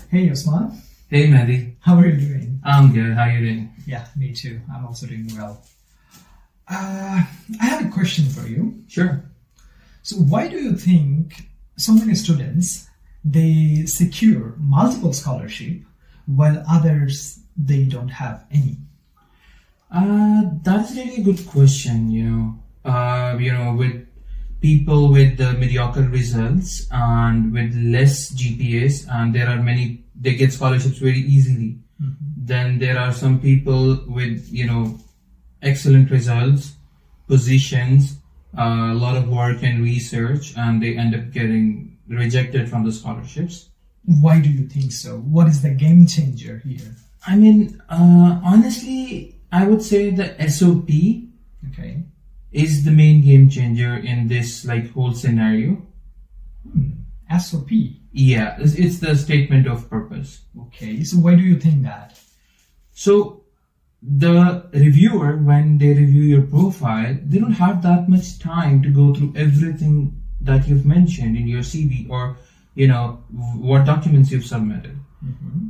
Hey Osman, Hey Mehdi, how are you doing? I'm good. How you doing? Yeah, me too. I'm also doing well. I have a question for you. Sure. So why do you think so many students, they secure multiple scholarship while others, they don't have any? That's really a good question. With people with mediocre results and with less GPAs, and there are many, they get scholarships very easily. Then there are some people with, excellent results, positions, a lot of work and research, and they end up getting rejected from the scholarships. Why do you think so? What is the game changer here? Honestly, I would say the SOP Okay. is the main game changer in this whole scenario. SOP. Yeah, it's the statement of purpose. Okay, so why do you think that? So the reviewer, when they review your profile, they don't have that much time to go through everything that you've mentioned in your CV or, what documents you've submitted.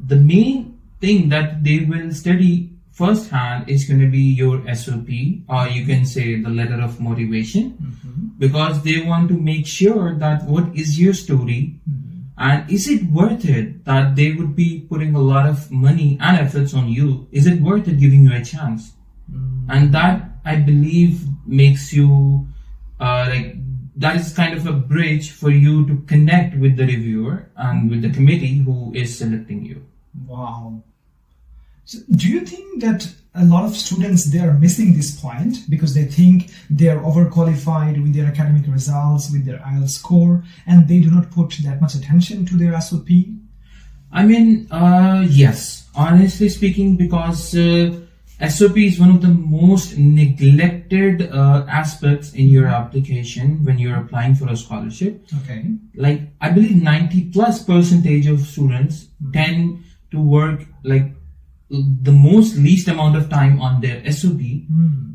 The main thing that they will study firsthand is going to be your SOP, or you can say the letter of motivation, because they want to make sure that what is your story and is it worth it that they would be putting a lot of money and efforts on you? Is it worth it giving you a chance? And that, I believe, makes you that is kind of a bridge for you to connect with the reviewer and with the committee who is selecting you. Wow. So do you think that a lot of students, they are missing this point because they think they are overqualified with their academic results, with their IELTS score, and they do not put that much attention to their SOP? Yes, honestly speaking, because SOP is one of the most neglected aspects in your application when you're applying for a scholarship. Okay. I believe 90+% of students tend to work the most least amount of time on their SOP,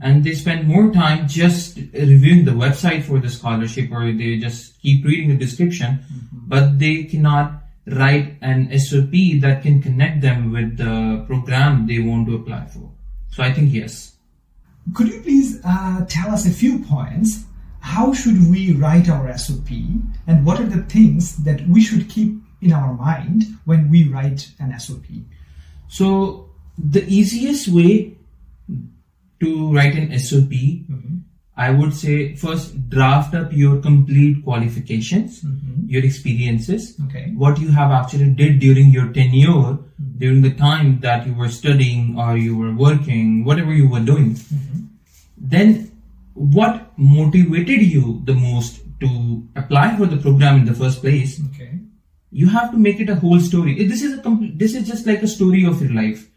and they spend more time just reviewing the website for the scholarship, or they just keep reading the description, but they cannot write an SOP that can connect them with the program they want to apply for. So I think yes. Could you please tell us a few points? How should we write our SOP, and what are the things that we should keep in our mind when we write an SOP? So the easiest way to write an SOP, I would say first draft up your complete qualifications, your experiences, what you have actually did during your tenure, during the time that you were studying or you were working, whatever you were doing. Then what motivated you the most to apply for the program in the first place? You have to make it a whole story. This is just like a story of your life.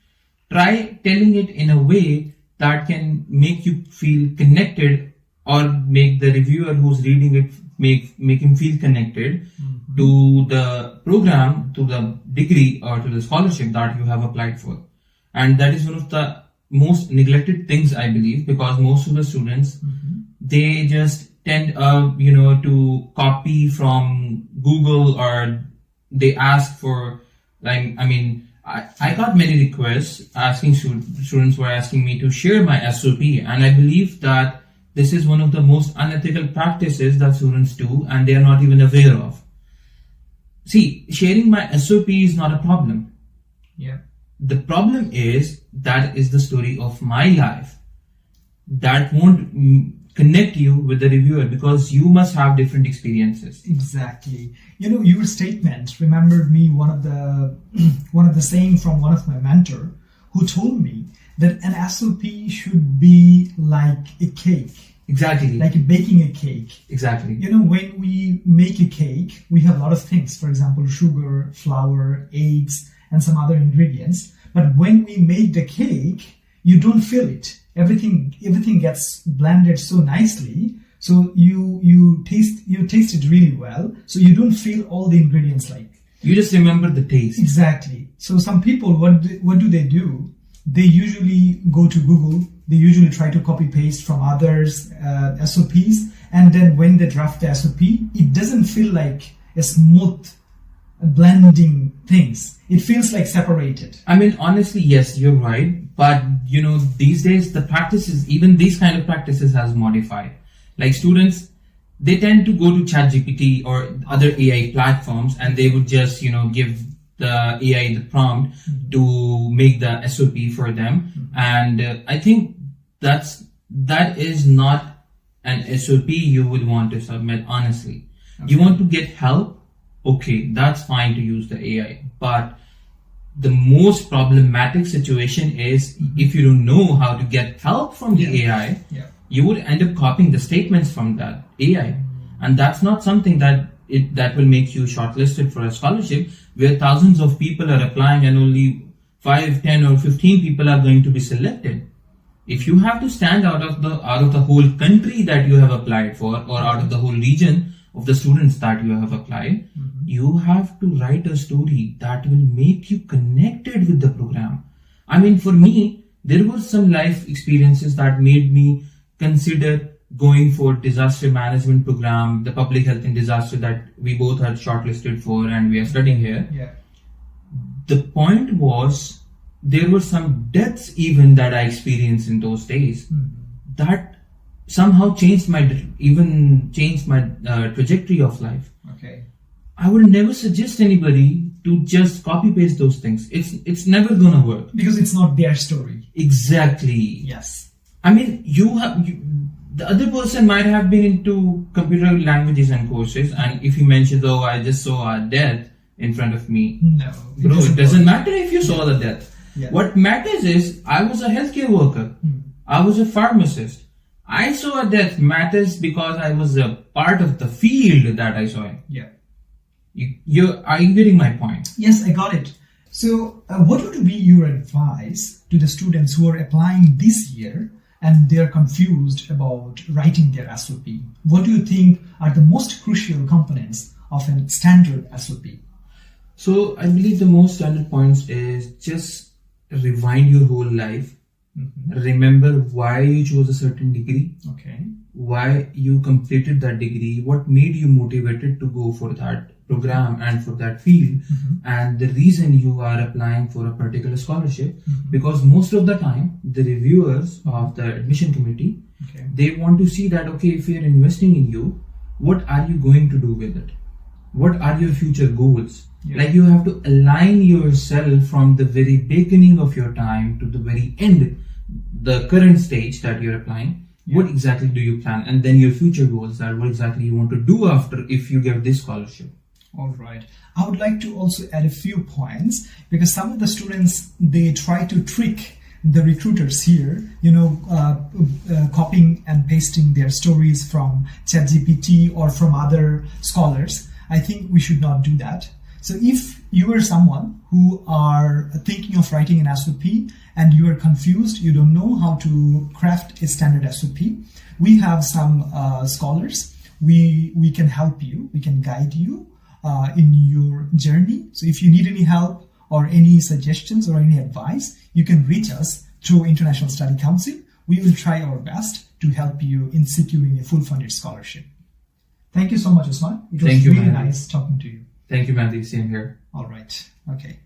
Try telling it in a way that can make you feel connected, or make the reviewer who's reading it make him feel connected to the program, to the degree, or to the scholarship that you have applied for. And that is one of the most neglected things, I believe, because most of the students, they just tend to copy from Google, or they ask for, I got many requests asking students were asking me to share my SOP, and I believe that this is one of the most unethical practices that students do, and they are not even aware of. See, sharing my SOP is not a problem. Yeah. The problem is that is the story of my life. That won't connect you with the reviewer, because you must have different experiences. Exactly. Your statement remembered me one of the saying from one of my mentor, who told me that an SOP should be like a cake. Exactly. Like baking a cake. Exactly. When we make a cake, we have a lot of things. For example, sugar, flour, eggs, and some other ingredients. But when we make the cake, you don't feel it. Everything gets blended so nicely, so you taste it really well, so you don't feel all the ingredients you just remember the taste. Exactly. So some people, what do they do? They usually go to Google, they usually try to copy paste from others SOPs, and then when they draft the SOP, it doesn't feel like a smooth blending things. It feels like separated. I mean, honestly, yes, you're right. But, these days, the practices, even these kind of practices has modified. Like students, they tend to go to ChatGPT or other AI platforms, and they would just, give the AI the prompt to make the SOP for them. And I think that is not an SOP you would want to submit, honestly. Okay. You want to get help? Okay, that's fine to use the AI. But the most problematic situation is if you don't know how to get help from the AI, you would end up copying the statements from that AI. And that's not something that will make you shortlisted for a scholarship, where thousands of people are applying and only 5, 10 or 15 people are going to be selected. If you have to stand out of the whole country that you have applied for, or out of the whole region of the students that you have applied, you have to write a story that will make you connected with the program. I mean, for me, there were some life experiences that made me consider going for disaster management program, the public health and disaster that we both are shortlisted for and we are studying here. Yeah. The point was, there were some deaths even that I experienced in those days that somehow changed my trajectory of life. Okay. I would never suggest anybody to just copy paste those things. It's never gonna work because it's not their story. Exactly. Yes. I mean, the other person might have been into computer languages and courses, and if he mentions, "Oh, I just saw a death in front of me," no, it doesn't matter if you saw the death. Yeah. What matters is, I was a healthcare worker. I was a pharmacist. I saw a death matters because I was a part of the field that I saw it. Yeah. Are you getting my point? Yes, I got it. So, what would be your advice to the students who are applying this year and they're confused about writing their SOP? What do you think are the most crucial components of a standard SOP? So, I believe the most standard points is just rewind your whole life. Remember why you chose a certain degree. Okay. Why you completed that degree. What made you motivated to go for that program and for that field. And the reason you are applying for a particular scholarship. Because most of the time, the reviewers of the admission committee, they want to see that, okay, if we are investing in you, what are you going to do with it? What are your future goals? Like, you have to align yourself from the very beginning of your time to the very end, the current stage that you're applying. What exactly do you plan? And then your future goals are what exactly you want to do after if you get this scholarship. All right. I would like to also add a few points, because some of the students, they try to trick the recruiters here, copying and pasting their stories from ChatGPT or from other scholars. I think we should not do that. So if you are someone who are thinking of writing an SOP and you are confused, you don't know how to craft a standard SOP, we have some scholars. We can help you. We can guide you in your journey. So if you need any help or any suggestions or any advice, you can reach us through International Study Council. We will try our best to help you in securing a full funded scholarship. Thank you so much, Usman. It was really nice talking to you. Thank you, Mandy. Same here. All right. Okay.